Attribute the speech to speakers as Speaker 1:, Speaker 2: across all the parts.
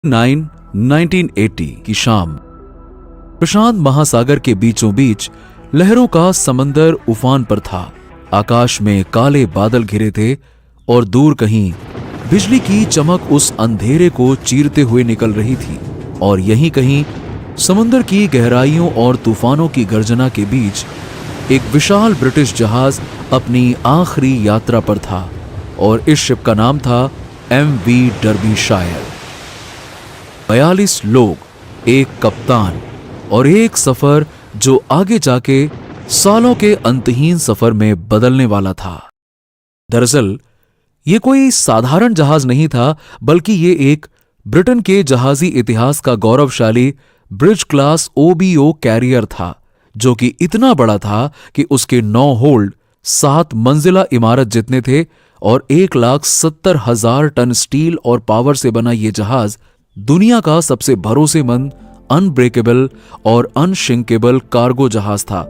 Speaker 1: 1980 की शाम प्रशांत महासागर के बीचों बीच लहरों का समंदर उफान पर था। आकाश में काले बादल घिरे थे और दूर कहीं बिजली की चमक उस अंधेरे को चीरते हुए निकल रही थी। और यहीं कहीं समंदर की गहराइयों और तूफानों की गर्जना के बीच एक विशाल ब्रिटिश जहाज अपनी आखिरी यात्रा पर था और इस शिप का नाम था MV डर्बीशायर। 42 लोग, एक कप्तान और एक सफर जो आगे जाके सालों के अंतहीन सफर में बदलने वाला था। दरअसल ये कोई साधारण जहाज नहीं था, बल्कि ये एक ब्रिटेन के जहाजी इतिहास का गौरवशाली ब्रिज क्लास OBO कैरियर था, जो कि इतना बड़ा था कि उसके 9 होल्ड 7 मंजिला इमारत जितने थे और 1,70,000 टन स्टील और पावर से बना ये जहाज दुनिया का सबसे भरोसेमंद, अनब्रेकेबल और अनशिंकेबल कार्गो जहाज था,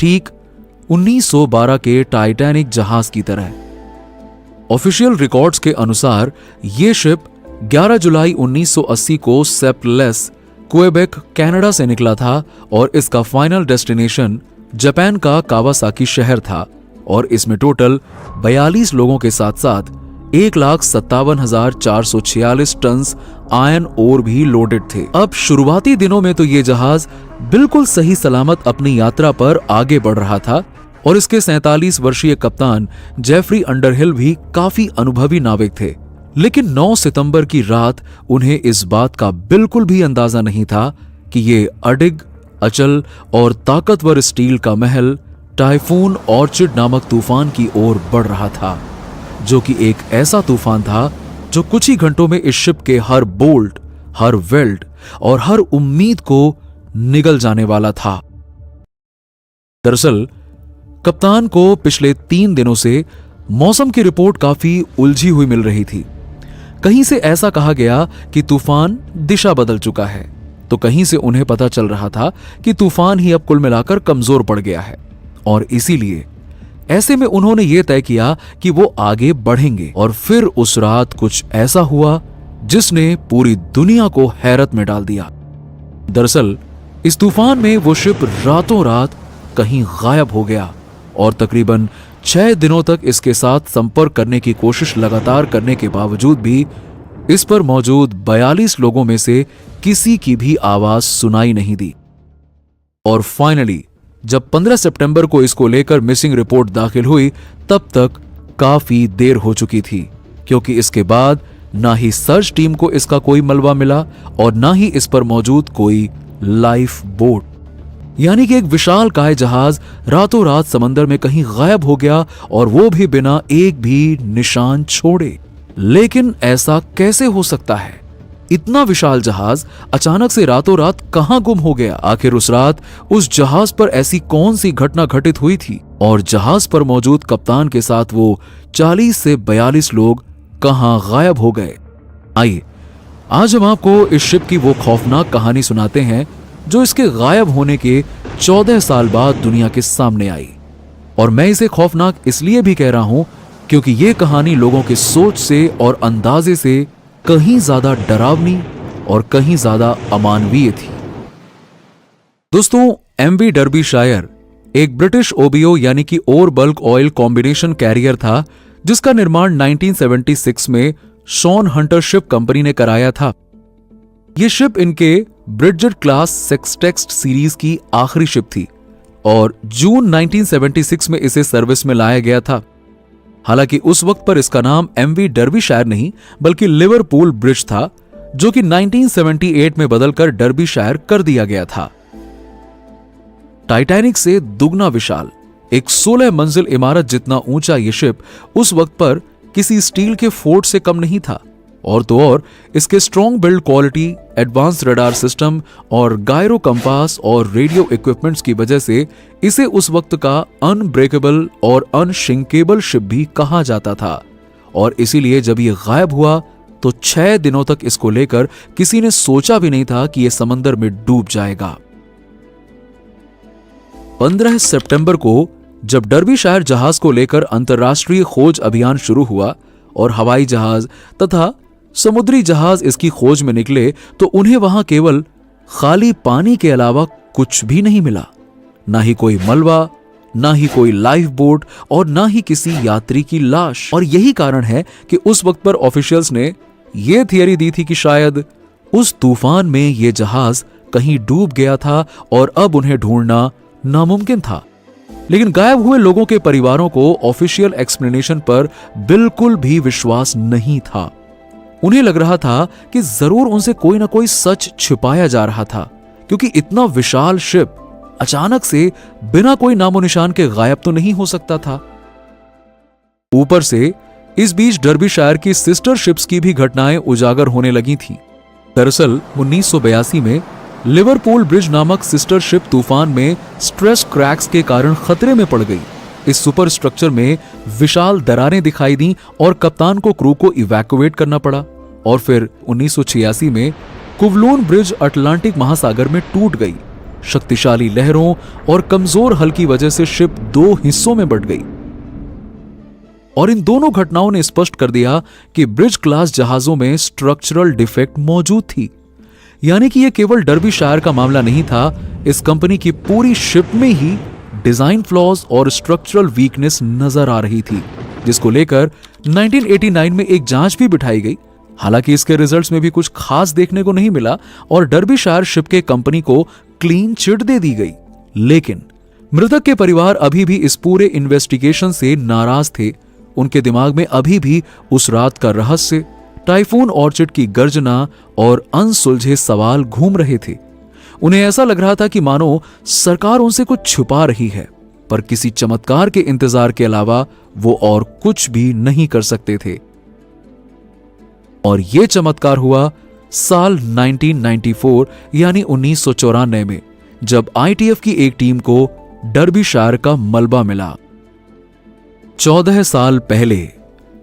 Speaker 1: ठीक 1912 के टाइटैनिक जहाज की तरह। ऑफिशियल रिकॉर्ड्स के अनुसार यह शिप 11 जुलाई 1980 को सेप्टलेस, क्वेबेक, कनाडा से निकला था और इसका फाइनल डेस्टिनेशन जापान का कावासाकी शहर था और इसमें टोटल 42 लोगों के साथ साथ 1,57,446 टन आयरन ओर भी लोडेड थे। अब शुरुआती दिनों में तो ये जहाज बिल्कुल सही सलामत अपनी यात्रा पर आगे बढ़ रहा था और इसके 47 वर्षीय कप्तान जेफरी अंडरहिल भी काफी अनुभवी नाविक थे। लेकिन 9 सितंबर की रात उन्हें इस बात का बिल्कुल भी अंदाजा नहीं था कि ये अडिग, अचल और ताकतवर स्टील का महल टाइफून ऑर्चिड नामक तूफान की ओर बढ़ रहा था, जो कि एक ऐसा तूफान था जो कुछ ही घंटों में इस शिप के हर बोल्ट, हर वेल्ड और हर उम्मीद को निगल जाने वाला था। दरअसल कप्तान को पिछले 3 दिनों से मौसम की रिपोर्ट काफी उलझी हुई मिल रही थी। कहीं से ऐसा कहा गया कि तूफान दिशा बदल चुका है, तो कहीं से उन्हें पता चल रहा था कि तूफान ही अब कुल मिलाकर कमजोर पड़ गया है और इसीलिए ऐसे में उन्होंने यह तय किया कि वो आगे बढ़ेंगे। और फिर उस रात कुछ ऐसा हुआ जिसने पूरी दुनिया को हैरत में डाल दिया। दरअसल इस तूफान में वो शिप रातों रात कहीं गायब हो गया और तकरीबन 6 दिनों तक इसके साथ संपर्क करने की कोशिश लगातार करने के बावजूद भी इस पर मौजूद 42 लोगों में से किसी की भी आवाज सुनाई नहीं दी। और फाइनली जब 15 सितंबर को इसको लेकर मिसिंग रिपोर्ट दाखिल हुई, तब तक काफी देर हो चुकी थी, क्योंकि इसके बाद ना ही सर्च टीम को इसका कोई मलबा मिला और ना ही इस पर मौजूद कोई लाइफ बोट। यानी कि एक विशाल काय जहाज रातों रात समंदर में कहीं गायब हो गया और वो भी बिना एक भी निशान छोड़े। लेकिन ऐसा कैसे हो सकता है? इतना विशाल जहाज अचानक से रातों रात कहां गुम हो गया? आखिर उस रात उस जहाज पर ऐसी कौन सी घटना घटित हुई थी और जहाज पर मौजूद कप्तान के साथ वो 40 से 42 लोग कहां गायब हो गए? आइए आज हम आपको इस शिप की वो खौफनाक कहानी सुनाते हैं जो इसके गायब होने के 14 साल बाद दुनिया के सामने आई। और मैं इसे खौफनाक इसलिए भी कह रहा हूं क्योंकि यह कहानी लोगों के सोच से और अंदाजे से कहीं ज्यादा डरावनी और कहीं ज्यादा अमानवीय थी। दोस्तों, MV डर्बीशायर एक ब्रिटिश OBO यानी कि ओर बल्क ऑयल कॉम्बिनेशन कैरियर था, जिसका निर्माण 1976 में शॉन हंटर शिप कंपनी ने कराया था। यह शिप इनके ब्रिडजेट क्लास सेक्सटेक्स सीरीज की आखिरी शिप थी और जून 1976 में इसे सर्विस में लाया गया था। हालांकि उस वक्त पर इसका नाम MV डर्बीशायर नहीं बल्कि लिवरपूल ब्रिज था, जो कि 1978 में बदलकर डर्बीशायर कर दिया गया था। टाइटैनिक से दुगना विशाल एक 16 मंजिल इमारत जितना ऊंचा यह शिप उस वक्त पर किसी स्टील के फोर्ट से कम नहीं था। और तो और इसके strong build quality, advance radar system और गायरो कंपास और रेडियो इक्विपमेंट्स की वजह से इसे उस वक्त का अनब्रेकेबल और अनशिंकेबल शिप भी कहा जाता था। और इसीलिए जब ये गायब हुआ तो 6 दिनों तक इसको लेकर किसी ने सोचा भी नहीं था कि यह समंदर में डूब जाएगा। 15 सितंबर को जब डर्बीशायर जहाज को लेकर अंतर्राष्ट्रीय खोज अभियान शुरू हुआ और हवाई जहाज तथा समुद्री जहाज इसकी खोज में निकले तो उन्हें वहां केवल खाली पानी के अलावा कुछ भी नहीं मिला। ना ही कोई मलबा, ना ही कोई लाइफ बोट और ना ही किसी यात्री की लाश। और यही कारण है कि उस वक्त पर ऑफिशियल्स ने यह थियरी दी थी कि शायद उस तूफान में यह जहाज कहीं डूब गया था और अब उन्हें ढूंढना नामुमकिन था। लेकिन गायब हुए लोगों के परिवारों को ऑफिशियल एक्सप्लेनेशन पर बिल्कुल भी विश्वास नहीं था। उन्हें लग रहा था कि जरूर उनसे कोई ना कोई सच छिपाया जा रहा था, क्योंकि इतना विशाल शिप अचानक से बिना कोई नामो निशान के गायब तो नहीं हो सकता था। ऊपर से इस बीच डर्बीशायर की सिस्टर शिप्स की भी घटनाएं उजागर होने लगी थी। दरअसल 1982 में लिवरपूल ब्रिज नामक सिस्टर शिप तूफान में स्ट्रेस क्रैक्स के कारण खतरे में पड़ गई। इस सुपर स्ट्रक्चर में विशाल दरारें दिखाई दी और कप्तान को क्रू को इवैक्यूएट करना पड़ा। और फिर 1986 में कुवलोन ब्रिज अटलांटिक महासागर में टूट गई। शक्तिशाली लहरों और कमजोर हल की वजह से शिप 2 हिस्सों में बंट गई। और इन दोनों घटनाओं ने स्पष्ट कर दिया कि ब्रिज क्लास जहाजों में स्ट्रक्चरल डिफेक्ट मौजूद थी। यानी कि यह केवल डर्बीशायर का मामला नहीं था, इस कंपनी की पूरी शिप में ही डिजाइन फ्लॉज और स्ट्रक्चरल वीकनेस नजर आ रही थी, जिसको लेकर 1989 में एक जांच भी बिठाई गई। हालांकि इसके रिजल्ट्स में भी कुछ खास देखने को नहीं मिला और डर्बीशायर शिप के कंपनी को क्लीन चिट दे दी गई। लेकिन मृतक के परिवार अभी भी इस पूरे इन्वेस्टिगेशन से नाराज थे। उनके दिमाग में अभी भी उस रात का रहस्य, टाइफून ऑर्चिड की गर्जना और अनसुलझे सवाल घूम रहे थे। उन्हें ऐसा लग रहा था कि मानो सरकार उनसे कुछ छुपा रही है, पर किसी चमत्कार के इंतजार के अलावा वो और कुछ भी नहीं कर सकते थे। और यह चमत्कार हुआ साल 1994 यानी 1994 में, जब आईटीएफ की एक टीम को डर्बीशायर का मलबा मिला। 14 साल पहले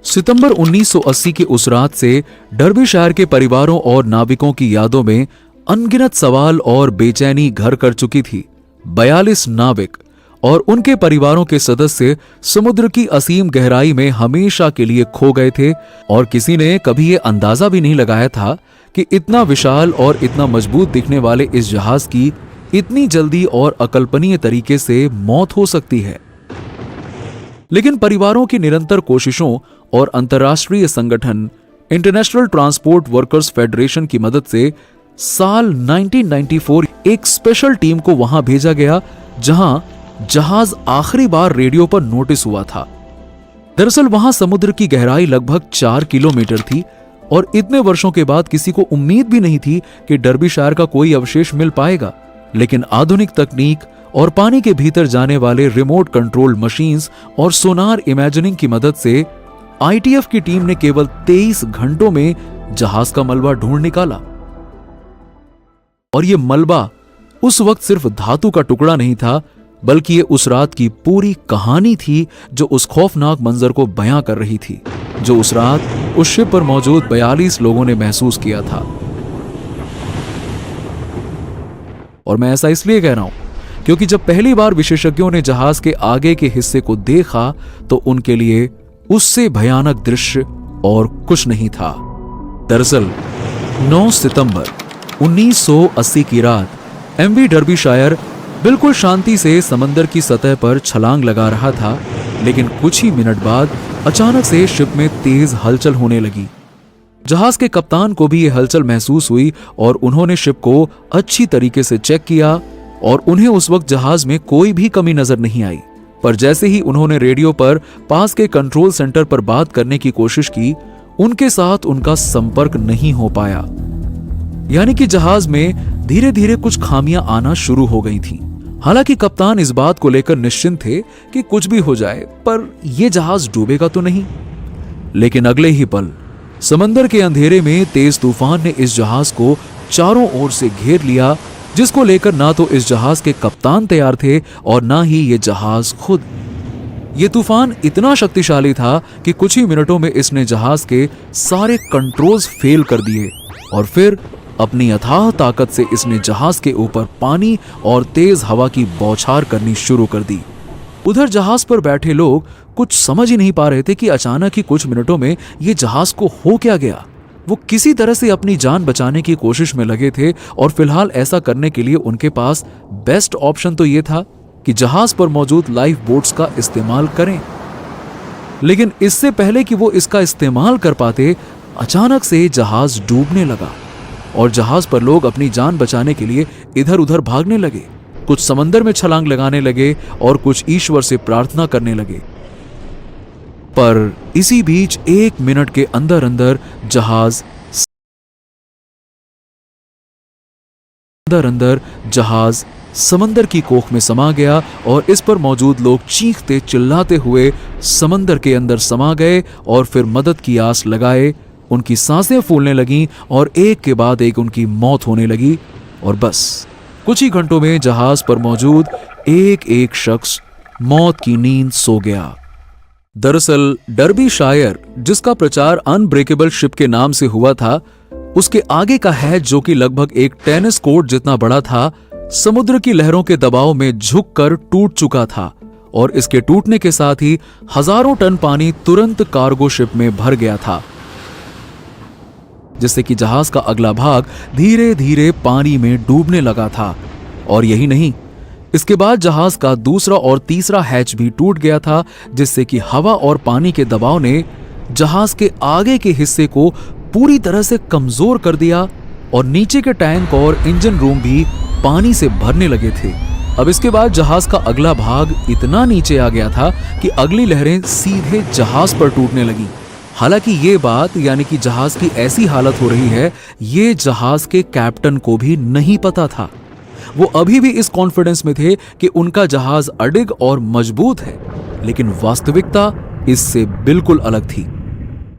Speaker 1: सितंबर 1980 की उस रात से डर्बीशायर के परिवारों और नाविकों की यादों में अनगिनत सवाल और बेचैनी घर कर चुकी थी। 42 नाविक और उनके परिवारों के सदस्य समुद्र की असीम गहराई में हमेशा के लिए खो गए थे और किसी ने कभी यह अंदाजा भी नहीं लगाया था कि इतना विशाल और इतना मजबूत दिखने वाले इस जहाज की इतनी जल्दी और अकल्पनीय तरीके से मौत हो सकती है। लेकिन परिवारों की निरंतर कोशिशों और अंतर्राष्ट्रीय संगठन इंटरनेशनल ट्रांसपोर्ट वर्कर्स फेडरेशन की मदद से साल 1994 एक स्पेशल टीम को वहां भेजा गया, जहां जहाज आखिरी बार रेडियो पर नोटिस हुआ था। दरअसल वहां समुद्र की गहराई लगभग 4 किलोमीटर थी और इतने वर्षों के बाद किसी को उम्मीद भी नहीं थी कि डर्बीशायर का कोई अवशेष मिल पाएगा। लेकिन आधुनिक तकनीक और पानी के भीतर जाने वाले रिमोट कंट्रोल मशीन्स और सोनार इमेजिनिंग की मदद से आईटीएफ की टीम ने केवल 23 घंटों में जहाज का मलबा ढूंढ निकाला। और यह मलबा उस वक्त सिर्फ धातु का टुकड़ा नहीं था, बल्कि ये उस रात की पूरी कहानी थी जो उस खौफनाक मंजर को बयां कर रही थी, जो उस रात उस शिप पर मौजूद 42 लोगों ने महसूस किया था। और मैं ऐसा इसलिए कह रहा हूं क्योंकि जब पहली बार विशेषज्ञों ने जहाज के आगे के हिस्से को देखा तो उनके लिए उससे भयानक दृश्य और कुछ नहीं था। दरअसल 9 सितंबर 1980 की रात एमवी डर्बीशायर बिल्कुल शांति से समंदर की सतह पर छलांग लगा रहा था, लेकिन कुछ ही मिनट बाद अचानक से शिप में तेज हलचल होने लगी। जहाज के कप्तान को भी यह हलचल महसूस हुई और उन्होंने शिप को अच्छी तरीके से चेक किया और उन्हें उस वक्त जहाज में कोई भी कमी नजर नहीं आई। पर जैसे ही उन्होंने रेडियो पर पास के कंट्रोल सेंटर पर बात करने की कोशिश की, उनके साथ उनका संपर्क नहीं हो पाया। यानी कि जहाज में धीरे धीरे कुछ खामियां आना शुरू हो गई थीं। हालांकि कप्तान इस बात को लेकर निश्चिंत थे कि कुछ भी हो जाए पर यह जहाज डूबेगा तो नहीं। लेकिन अगले ही पल समंदर के अंधेरे में तेज तूफान ने इस जहाज को चारों ओर से घेर लिया, जिसको लेकर ना तो इस जहाज के कप्तान तैयार थे और ना ही ये जहाज खुद। ये तूफान इतना शक्तिशाली था कि कुछ ही मिनटों में इसने जहाज के सारे कंट्रोल्स फेल कर दिए और फिर अपनी अथाह ताकत से इसने जहाज के ऊपर पानी और तेज हवा की बौछार करनी शुरू कर दी। उधर जहाज पर बैठे लोग कुछ समझ ही नहीं पा रहे थे कि अचानक ही कुछ मिनटों में ये जहाज को हो क्या गया। वो किसी तरह से अपनी जान बचाने की कोशिश में लगे थे और फिलहाल ऐसा करने के लिए उनके पास बेस्ट ऑप्शन तो ये था कि जहाज पर मौजूद लाइफ बोट्स का इस्तेमाल करें। लेकिन इससे पहले कि वो इसका इस्तेमाल कर पाते, अचानक से जहाज डूबने लगा और जहाज पर लोग अपनी जान बचाने के लिए इधर उधर भागने लगे। कुछ समंदर में छलांग लगाने लगे और कुछ ईश्वर से प्रार्थना करने लगे। पर इसी बीच 1 मिनट के अंदर अंदर जहाज समंदर की कोख में समा गया और इस पर मौजूद लोग चीखते चिल्लाते हुए समंदर के अंदर समा गए और फिर मदद की आस लगाए। उनकी सांसें फूलने लगीं और एक के बाद एक उनकी मौत होने लगी और बस कुछ ही घंटों में जहाज पर मौजूद एक एक शख्स मौत की नींद सो गया। दरअसल डर्बीशायर, जिसका प्रचार अनब्रेकेबल शिप के नाम से हुआ था, उसके आगे का हैच, जो कि लगभग एक टेनिस कोर्ट जितना बड़ा था, समुद्र की लहरों के दबाव में झुककर टूट चुका था और इसके टूटने के साथ ही हजारों टन पानी तुरंत कार्गो शिप में भर गया था, जिससे कि जहाज का अगला भाग धीरे धीरे पानी में डूबने लगा था। और यही नहीं, इसके बाद जहाज का दूसरा और तीसरा हैच भी टूट गया था, जिससे कि हवा और पानी के दबाव ने जहाज के आगे के हिस्से को पूरी तरह से कमजोर कर दिया और नीचे के टैंक और इंजन रूम भी पानी से भरने लगे थे। अब इसके बाद जहाज का अगला भाग इतना नीचे आ गया था कि अगली लहरें सीधे जहाज पर टूटने लगी। हालांकि ये बात, यानी कि जहाज की ऐसी हालत हो रही है, ये जहाज के कैप्टन को भी नहीं पता था। वो अभी भी इस कॉन्फिडेंस में थे कि उनका जहाज अडिग और मजबूत है, लेकिन वास्तविकता इससे बिल्कुल अलग थी।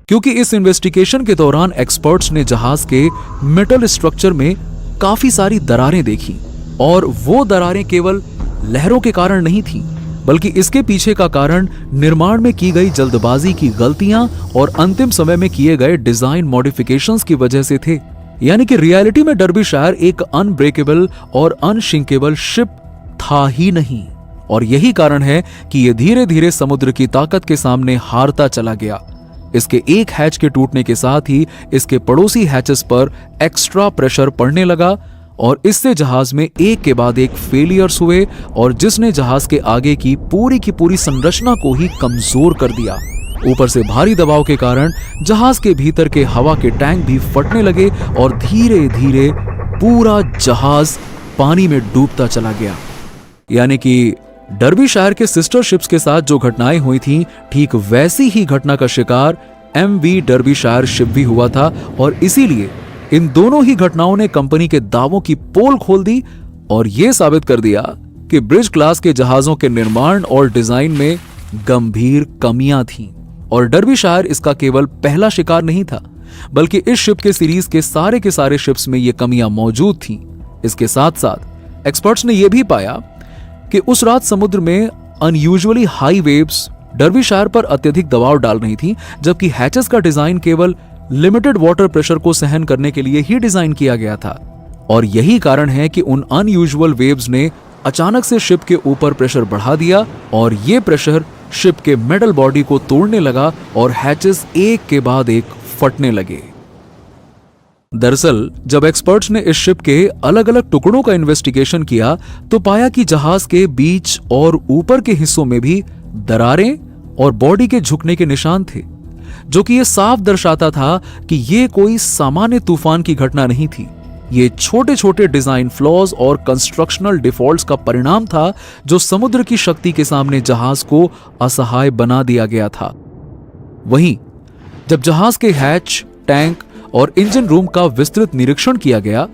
Speaker 1: क्योंकि इस इन्वेस्टिगेशन के दौरान एक्सपर्ट्स ने जहाज के मेटल स्ट्रक्चर में काफी सारी दरारें देखी और वो दरारें केवल लहरों के कारण नहीं थी, बल्कि इसके पीछे का कारण निर्माण में की गई जल्दबाजी की गलतियां और अंतिम समय में किए गए डिजाइन मॉडिफिकेशंस की वजह से थे। यानी कि रियलिटी में डर्बीशायर एक अनब्रेकेबल और अनशिंकेबल शिप था ही नहीं, और यही कारण है कि यह धीरे धीरे समुद्र की ताकत के सामने हारता चला गया। इसके एक हैच के टूटने के साथ ही इसके पड़ोसी हैचेस पर एक्स्ट्रा प्रेशर पड़ने लगा और इससे जहाज में एक के बाद एक फेलियर्स हुए और जिसने जहाज के आगे की पूरी संरचना को ही कमजोर कर दिया। ऊपर से भारी दबाव के कारण जहाज के भीतर के हवा के टैंक भी फटने लगे और धीरे धीरे पूरा जहाज पानी में डूबता चला गया। यानी कि डर्बीशायर के सिस्टर शिप्स के साथ जो घटनाएं हुई थीं, ठीक वैसी ही घटना का शिकार एमवी डर्बीशायर शिप भी हुआ था और इसीलिए इन दोनों ही घटनाओं ने कंपनी के दावों की पोल खोल दी और यह साबित कर दिया कि ब्रिज क्लास के जहाजों के निर्माण और डिजाइन में गंभीर कमियां थीं। और डर्बीशायर इसका केवल पहला शिकार नहीं था, बल्कि इस शिप के सीरीज के सारे शिप्स में ये कमियां मौजूद थीं। इसके साथ साथ एक्सपर्ट्स ने यह भी पाया कि उस रात समुद्र में अनयूजुअली हाई वेव्स डर्बीशायर पर अत्यधिक दबाव डाल रही थी, जबकि हैचेस का डिजाइन केवल लिमिटेड वाटर प्रेशर को सहन करने के लिए ही डिजाइन किया गया था। और यही कारण है कि उन अनयूजुअल वेव्स ने अचानक से शिप के ऊपर प्रेशर बढ़ा दिया और यह प्रेशर शिप के मेटल बॉडी को तोड़ने लगा और हैचेस एक के बाद एक फटने लगे। दरअसल जब एक्सपर्ट्स ने इस शिप के अलग अलग टुकड़ों का इन्वेस्टिगेशन किया तो पाया कि जहाज के बीच और ऊपर के हिस्सों में भी दरारें और बॉडी के झुकने के निशान थे, जो कि यह साफ दर्शाता था कि यह कोई सामान्य तूफान की घटना नहीं थी। ये छोटे छोटे डिजाइन फ्लॉज और कंस्ट्रक्शनल डिफॉल्ट्स का परिणाम था, जो समुद्र की शक्ति के सामने जहाज को असहाय बना दिया गया था। वहीं जब जहाज के हैच, टैंक और इंजन रूम का विस्तृत निरीक्षण किया गया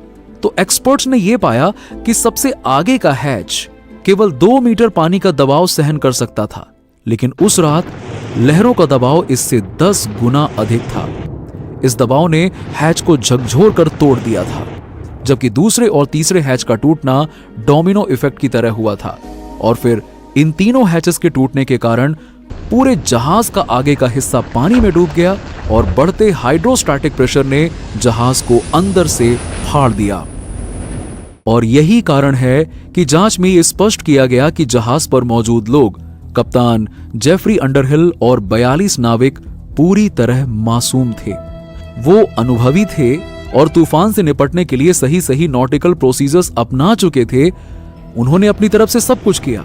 Speaker 1: तो एक्सपर्ट्स ने यह पाया कि सबसे आगे का हैच केवल 2 मीटर पानी का दबाव सहन कर सकता था, लेकिन उस रात लहरों का दबाव इससे 10 गुना अधिक था। इस दबाव ने हैच को झकझोर कर तोड़ दिया था, जबकि दूसरे और तीसरे हैच का टूटना डोमिनो इफेक्ट की तरह हुआ था और फिर इन तीनों हैचेस के टूटने के कारण पूरे जहाज का आगे का हिस्सा पानी में डूब गया और बढ़ते हाइड्रोस्टैटिक प्रेशर ने जहाज को अंदर से फाड़ दिया। और यही कारण है कि जांच में यह स्पष्ट किया गया कि जहाज पर मौजूद लोग, कप्तान जेफरी अंडरहिल और 42 नाविक पूरी तरह मासूम थे। वो अनुभवी थे और तूफान से निपटने के लिए सही सही नॉटिकल प्रोसीजर्स अपना चुके थे। उन्होंने अपनी तरफ से सब कुछ किया।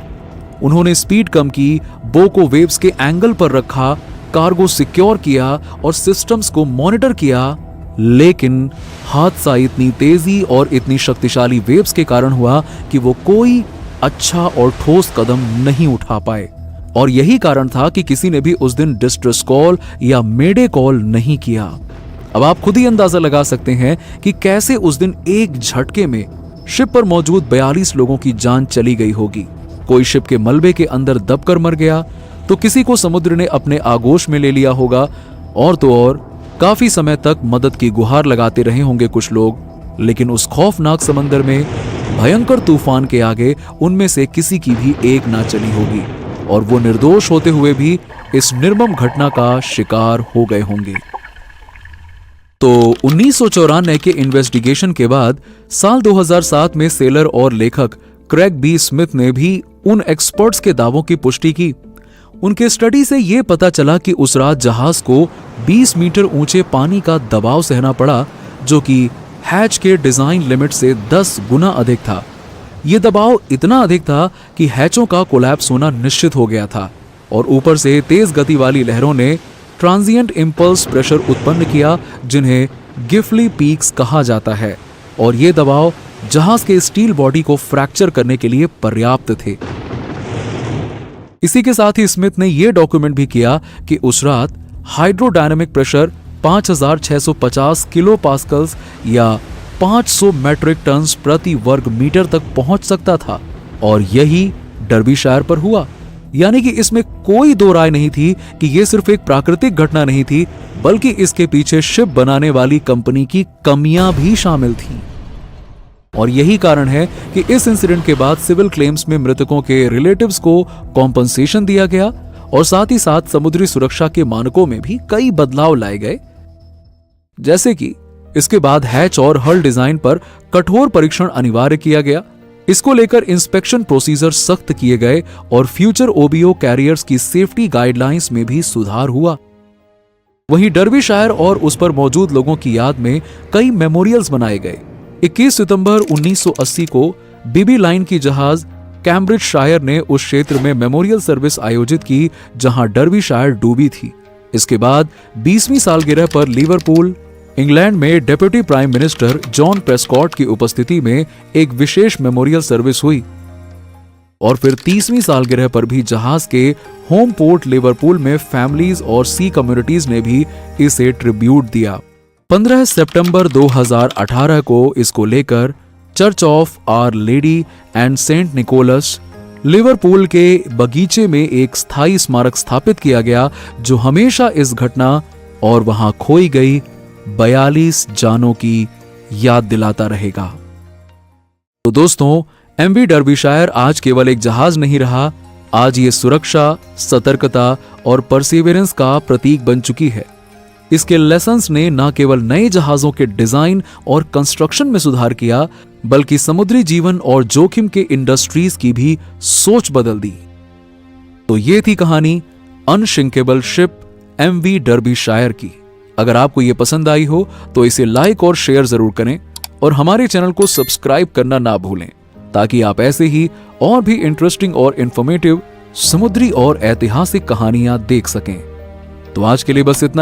Speaker 1: उन्होंने स्पीड कम की, बो को वेव्स के एंगल पर रखा, कार्गो सिक्योर किया और सिस्टम्स को मॉनिटर किया। लेकिन हादसा इतनी तेजी और इतनी शक्तिशाली वेव्स के कारण हुआ कि वो कोई अच्छा और ठोस कदम नहीं उठा पाए। और यही कारण था कि किसी ने भी उस दिन डिस्ट्रेस कॉल या मेडे कॉल नहीं किया। अब आप खुद ही अंदाजा लगा सकते हैं कि कैसे उस दिन एक झटके में शिप पर मौजूद 42 लोगों की जान चली गई होगी। कोई शिप के मलबे के अंदर दबकर मर गया, तो किसी को समुद्र ने अपने आगोश में ले लिया होगा, और तो और काफी समय तक मदद की गुहार लगाते रहे होंगे कुछ लोग। लेकिन उस खौफनाक समंदर में भयंकर तूफान के आगे उनमें से किसी की भी एक ना चली होगी और वो निर्दोष होते हुए भी इस निर्मम घटना का शिकार हो गए होंगे। तो 1994 के इन्वेस्टिगेशन के बाद साल 2007 में सेलर और लेखक क्रेग बी स्मिथ ने भी उन एक्सपर्ट्स के दावों की पुष्टि की। उनके स्टडी से यह पता चला कि उस रात जहाज को 20 मीटर ऊंचे पानी का दबाव सहना पड़ा, जो कि हैच के डिजाइन लिमिट से 10 गुना अधिक था। यह दबाव इतना अधिक था कि हैचों का कोलैप्स होना निश्चित हो गया था और ऊपर से तेज गति वाली लहरों ने ट्रांजिएंट इंपल्स प्रेशर उत्पन्न किया, जिन्हें गिफली पीक्स कहा जाता है, और ये दबाव जहाज के स्टील बॉडी को फ्रैक्चर करने के लिए पर्याप्त थे। इसी के साथ ही स्मिथ ने यह डॉक्यूमेंट भी किया कि उस रात हाइड्रोडायनामिक प्रेशर 5650 किलो पास्कल्स या 500 मेट्रिक टन प्रति वर्ग मीटर तक पहुंच सकता था, और यही डर्बीशायर पर हुआ। यानी कि इसमें कोई दो राय नहीं थी कि यह सिर्फ एक प्राकृतिक घटना नहीं थी, बल्कि इसके पीछे शिप बनाने वाली कंपनी की कमियां भी शामिल थीं। और यही कारण है कि इस इंसिडेंट के बाद सिविल क्लेम्स में मृतकों के रिलेटिव्स को कॉम्पनसेशन दिया गया और साथ ही साथ समुद्री सुरक्षा के मानकों में भी कई बदलाव लाए गए। जैसे कि इसके बाद हैच और हल डिजाइन पर कठोर परीक्षण अनिवार्य किया गया। इसको लेकर इंस्पेक्शन प्रोसीजर सख्त किए गए और फ्यूचर ओबीओ कैरियर्स की सेफ्टी गाइडलाइंस में भी सुधार हुआ। वहीं डर्बीशायर और उस पर मौजूद लोगों की याद में कई मेमोरियल्स बनाए गए। 21 सितंबर 1980 को बीबी लाइन की जहाज कैम्ब्रिजशायर ने उस क्षेत्र में मेमोरियल सर्विस आयोजित की जहां डर्बीशायर डूबी थी। इसके बाद 20वीं सालगिरह पर लिवरपूल, इंग्लैंड में deputy prime minister John Prescott की उपस्थिति में एक विशेष मेमोरियल सर्विस हुई, और फिर 30वीं सालगिरह पर भी जहाज के होम पोर्ट लिवरपूल में फैमिलीज और सी कम्युनिटीज ने भी इसे ट्रिब्यूट दिया। 15 सितंबर 2018 को इसको लेकर church of our lady and saint Nicholas Liverpool के बगीचे में एक स्थायी स्मारक स्थापित किया गया, जो हमेशा इस घटना और वहां खोई गई 42 जानों की याद दिलाता रहेगा। तो दोस्तों, एमवी डर्बीशायर आज केवल एक जहाज नहीं रहा, आज ये सुरक्षा, सतर्कता और परसिवियरेंस का प्रतीक बन चुकी है। इसके लेसन्स ने न केवल नए जहाजों के डिजाइन और कंस्ट्रक्शन में सुधार किया, बल्कि समुद्री जीवन और जोखिम के इंडस्ट्रीज की भी सोच बदल दी। तो ये थी कहानी अनसिंकेबल शिप एमवी डर्बीशायर की। अगर आपको ये पसंद आई हो तो इसे लाइक और शेयर जरूर करें और हमारे चैनल को सब्सक्राइब करना ना भूलें, ताकि आप ऐसे ही और भी इंटरेस्टिंग और इंफॉर्मेटिव समुद्री और ऐतिहासिक कहानियां देख सकें। तो आज के लिए बस इतना ही।